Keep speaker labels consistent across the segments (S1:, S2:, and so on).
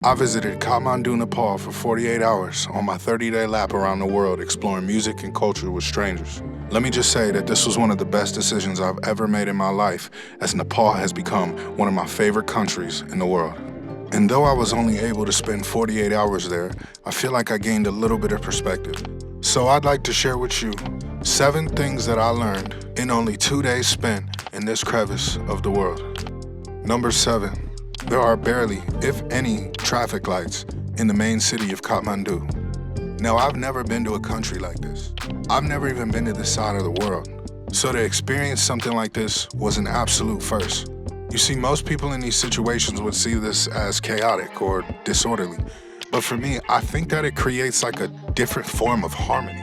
S1: I visited Kathmandu, Nepal for 48 hours on my 30-day lap around the world exploring music and culture with strangers. Let me just say that this was one of the best decisions I've ever made in my life, as Nepal has become one of my favorite countries in the world. And though I was only able to spend 48 hours there, I feel like I gained a little bit of perspective. So I'd like to share with you 7 things that I learned in only 2 days spent in this crevice of the world. Number 7. There are barely, if any, traffic lights in the main city of Kathmandu. Now, I've never been to a country like this. I've never even been to this side of the world. So to experience something like this was an absolute first. You see, most people in these situations would see this as chaotic or disorderly. But for me, I think that it creates like a different form of harmony.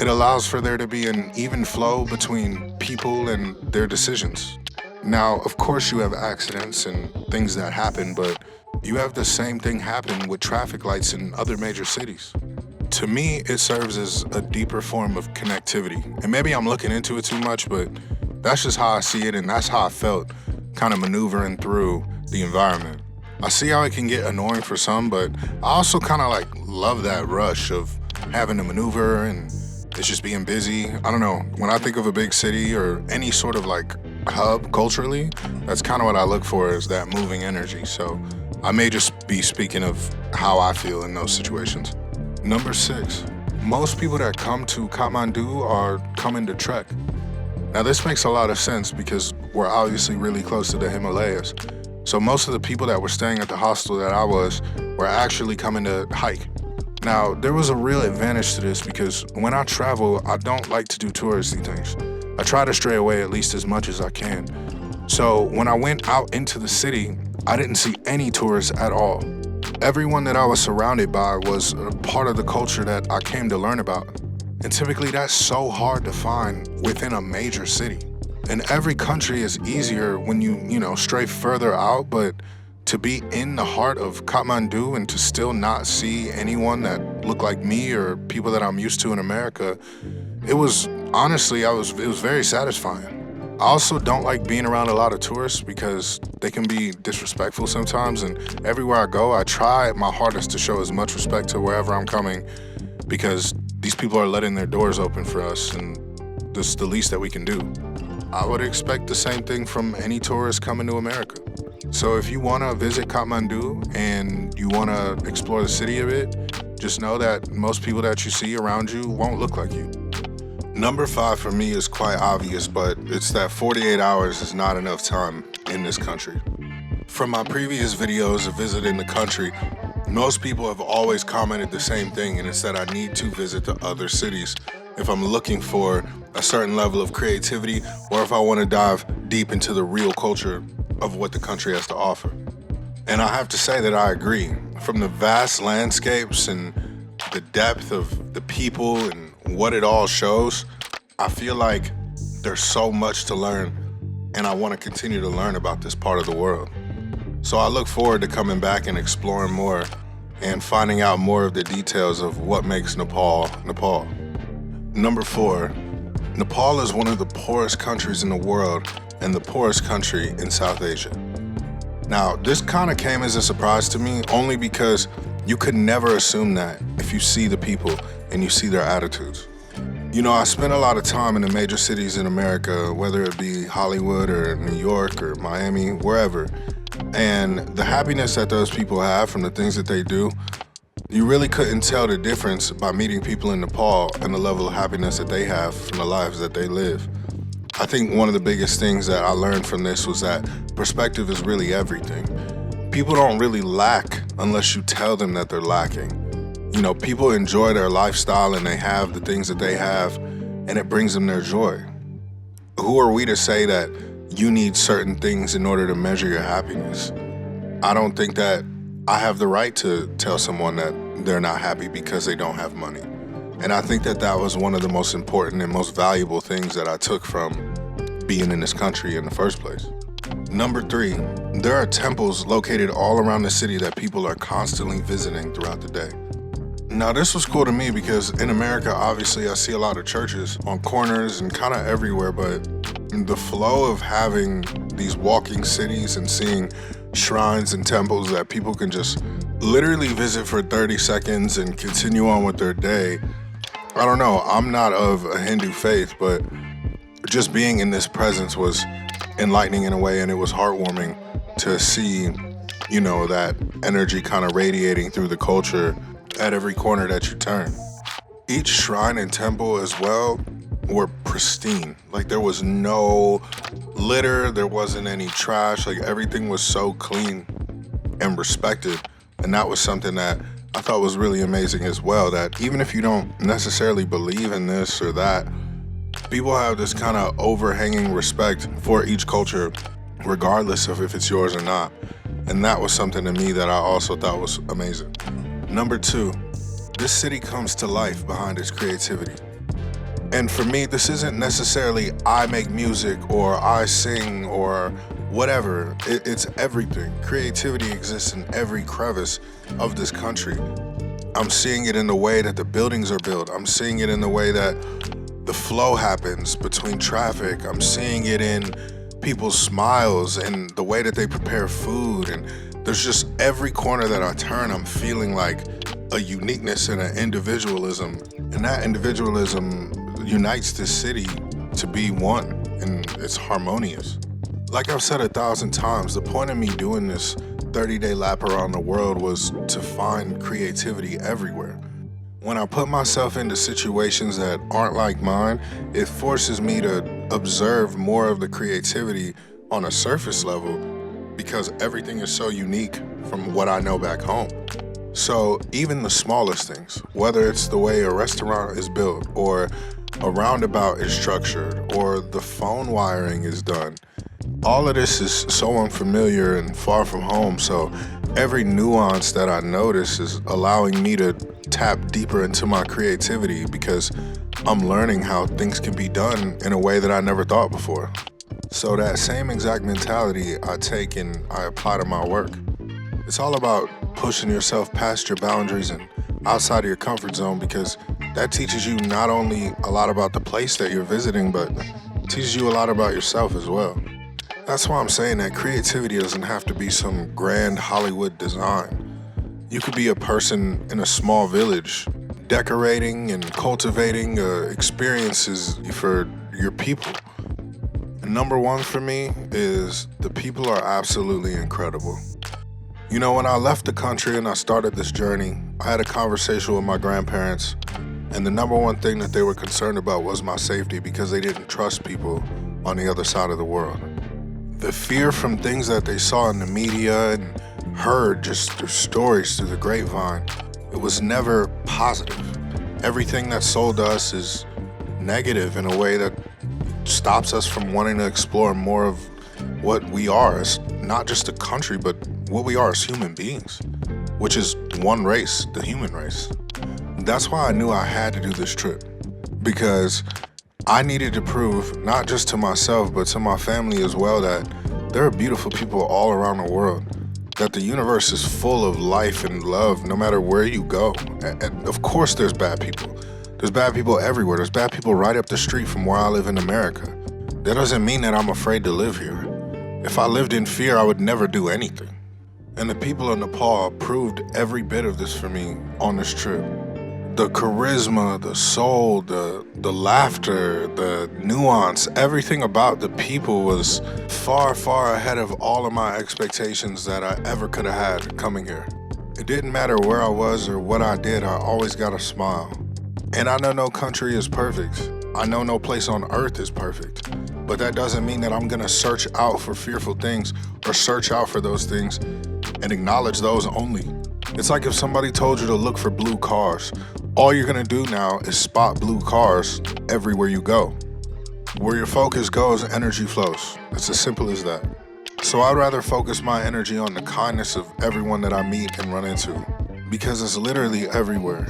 S1: It allows for there to be an even flow between people and their decisions. Now, of course you have accidents and things that happen, but you have the same thing happen with traffic lights in other major cities. To me, it serves as a deeper form of connectivity. And maybe I'm looking into it too much, but that's just how I see it, and that's how I felt kind of maneuvering through the environment. I see how it can get annoying for some, but I also kind of like love that rush of having to maneuver and it's just being busy. I don't know, when I think of a big city or any sort of like hub culturally, that's kind of what I look for, is that moving energy. So I may just be speaking of how I feel in those situations. Number 6, most people that come to Kathmandu are coming to trek. Now this makes a lot of sense because we're obviously really close to the Himalayas. So most of the people that were staying at the hostel that I was were actually coming to hike. Now, there was a real advantage to this because when I travel, I don't like to do touristy things. I try to stray away at least as much as I can. So when I went out into the city, I didn't see any tourists at all. Everyone that I was surrounded by was a part of the culture that I came to learn about. And typically that's so hard to find within a major city. And every country is easier when you stray further out, but to be in the heart of Kathmandu and to still not see anyone that looked like me or people that I'm used to in America, it was very satisfying. I also don't like being around a lot of tourists because they can be disrespectful sometimes, and everywhere I go, I try my hardest to show as much respect to wherever I'm coming because these people are letting their doors open for us, and this is the least that we can do. I would expect the same thing from any tourist coming to America. So if you want to visit Kathmandu and you want to explore the city a bit, just know that most people that you see around you won't look like you. Number 5 for me is quite obvious, but it's that 48 hours is not enough time in this country. From my previous videos of visiting the country, most people have always commented the same thing, and it's that I need to visit the other cities if I'm looking for a certain level of creativity or if I want to dive deep into the real culture of what the country has to offer. And I have to say that I agree. From the vast landscapes and the depth of the people and what it all shows, I feel like there's so much to learn, and I want to continue to learn about this part of the world. So I look forward to coming back and exploring more and finding out more of the details of what makes Nepal, Nepal. Number 4, Nepal is one of the poorest countries in the world and the poorest country in South Asia. Now, this kind of came as a surprise to me only because you could never assume that if you see the people and you see their attitudes. I spent a lot of time in the major cities in America, whether it be Hollywood or New York or Miami, wherever. And the happiness that those people have from the things that they do, you really couldn't tell the difference by meeting people in Nepal and the level of happiness that they have from the lives that they live. I think one of the biggest things that I learned from this was that perspective is really everything. People don't really lack unless you tell them that they're lacking. People enjoy their lifestyle and they have the things that they have, and it brings them their joy. Who are we to say that you need certain things in order to measure your happiness? I don't think that I have the right to tell someone that they're not happy because they don't have money. And I think that that was one of the most important and most valuable things that I took from being in this country in the first place. Number 3, there are temples located all around the city that people are constantly visiting throughout the day. Now this was cool to me because in America, obviously I see a lot of churches on corners and kind of everywhere, but the flow of having these walking cities and seeing shrines and temples that people can just literally visit for 30 seconds and continue on with their day. I don't know, I'm not of a Hindu faith, but just being in this presence was enlightening in a way, and it was heartwarming to see, that energy kind of radiating through the culture at every corner that you turn. Each shrine and temple as well were pristine. Like there was no litter, there wasn't any trash, like everything was so clean and respected. And that was something that I thought was really amazing as well, that even if you don't necessarily believe in this or that, people have this kind of overhanging respect for each culture, regardless of if it's yours or not. And that was something to me that I also thought was amazing. Number 2, this city comes to life behind its creativity. And for me, this isn't necessarily I make music or I sing or whatever. It's everything. Creativity exists in every crevice of this country. I'm seeing it in the way that the buildings are built. I'm seeing it in the way that the flow happens between traffic. I'm seeing it in people's smiles and the way that they prepare food. And there's just every corner that I turn, I'm feeling like a uniqueness and an individualism. And that individualism unites this city to be one, and it's harmonious. Like I've said 1,000 times, the point of me doing this 30-day lap around the world was to find creativity everywhere. When I put myself into situations that aren't like mine, it forces me to observe more of the creativity on a surface level because everything is so unique from what I know back home. So even the smallest things, whether it's the way a restaurant is built or a roundabout is structured or the phone wiring is done, all of this is so unfamiliar and far from home. So every nuance that I notice is allowing me to tap deeper into my creativity because I'm learning how things can be done in a way that I never thought before. So that same exact mentality I take and I apply to my work. It's all about pushing yourself past your boundaries and outside of your comfort zone, because that teaches you not only a lot about the place that you're visiting, but teaches you a lot about yourself as well. That's why I'm saying that creativity doesn't have to be some grand Hollywood design. You could be a person in a small village, decorating and cultivating experiences for your people. And number 1 for me is the people are absolutely incredible. When I left the country and I started this journey, I had a conversation with my grandparents, and the number 1 thing that they were concerned about was my safety because they didn't trust people on the other side of the world. The fear from things that they saw in the media and heard just through stories through the grapevine, it was never positive. Everything that's sold to us is negative in a way that stops us from wanting to explore more of what we are as not just a country, but what we are as human beings, which is one race, the human race. That's why I knew I had to do this trip, because I needed to prove, not just to myself, but to my family as well, that there are beautiful people all around the world, that the universe is full of life and love no matter where you go. And of course there's bad people. There's bad people everywhere. There's bad people right up the street from where I live in America. That doesn't mean that I'm afraid to live here. If I lived in fear, I would never do anything. And the people of Nepal proved every bit of this for me on this trip. The charisma, the soul, the laughter, the nuance, everything about the people was far, far ahead of all of my expectations that I ever could have had coming here. It didn't matter where I was or what I did, I always got a smile. And I know no country is perfect. I know no place on earth is perfect. But that doesn't mean that I'm gonna search out for fearful things or search out for those things and acknowledge those only. It's like if somebody told you to look for blue cars. All you're gonna do now is spot blue cars everywhere you go. Where your focus goes, energy flows. It's as simple as that. So I'd rather focus my energy on the kindness of everyone that I meet and run into, because it's literally everywhere.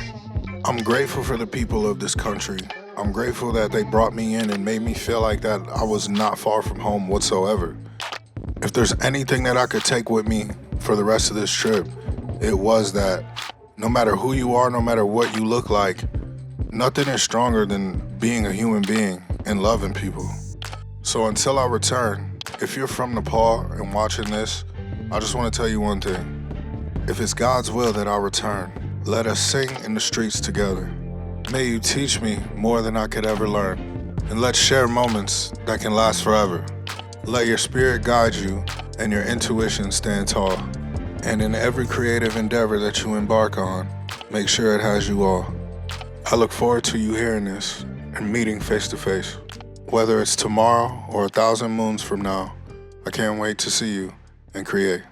S1: I'm grateful for the people of this country. I'm grateful that they brought me in and made me feel like that I was not far from home whatsoever. If there's anything that I could take with me for the rest of this trip, it was that no matter who you are, no matter what you look like, nothing is stronger than being a human being and loving people. So until I return, if you're from Nepal and watching this, I just want to tell you one thing. If it's God's will that I return, let us sing in the streets together. May you teach me more than I could ever learn, and let's share moments that can last forever. Let your spirit guide you and your intuition stand tall. And in every creative endeavor that you embark on, make sure it has you all. I look forward to you hearing this and meeting face to face. Whether it's tomorrow or 1,000 moons from now, I can't wait to see you and create.